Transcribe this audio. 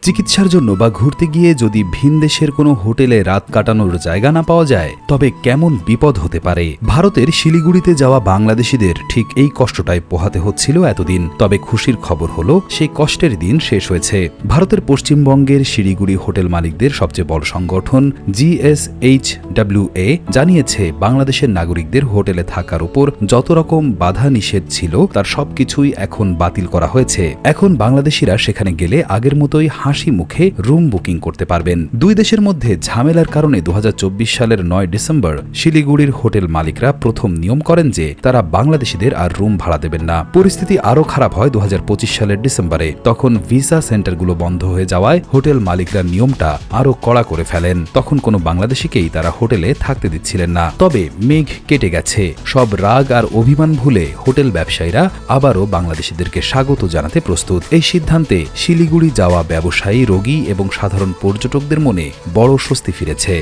চিকিৎসার জন্য বা ঘুরতে গিয়ে যদি ভিন দেশের কোনো হোটেলে রাত কাটানোর জায়গা না পাওয়া যায় তবে কেমন বিপদ হতে পারে। ভারতের শিলিগুড়িতে যাওয়া বাংলাদেশিদের ঠিক এই কষ্টটাই পোহাতে হচ্ছিল এতদিন। তবে খুশির খবর হলো সেই কষ্টের দিন শেষ হয়েছে। ভারতের পশ্চিমবঙ্গের শিলিগুড়ি হোটেল মালিকদের সবচেয়ে বড় সংগঠন GSHWA জানিয়েছে বাংলাদেশের নাগরিকদের হোটেলে থাকার উপর যত রকম বাধা নিষেধ ছিল তার সবকিছুই এখন বাতিল করা হয়েছে। এখন বাংলাদেশিরা সেখানে গেলে আগের মতোই হাসি মুখে রুম বুকিং করতে পারবেন। দুই দেশের মধ্যে ঝামেলার কারণে 2024 সালের 9 ডিসেম্বর শিলিগুড়ির হোটেল মালিকরা প্রথম নিয়ম করেন যে তারা বাংলাদেশিদের আর রুম ভাড়া দেবেন না। পরিস্থিতি আরও খারাপ হয় 2025 সালের ডিসেম্বরে। তখন ভিসা সেন্টারগুলো বন্ধ হয়ে যাওয়ায় হোটেল মালিকরা নিয়মটা আরও কড়া করে ফেলেন। তখন কোনো বাংলাদেশিকেই তারা হোটেলে থাকতে দিচ্ছিলেন না। তবে মেঘ কেটে গেছে। সব রাগ আর অভিমান ভুলে হোটেল ব্যবসায়ীরা আবারও বাংলাদেশিদেরকে স্বাগত জানাতে প্রস্তুত। এই সিদ্ধান্তে শিলিগুড়ি যাওয়া ব্যবসায়ী, রোগী এবং সাধারণ পর্যটকদের মনে বড় স্বস্তি ফিরেছে।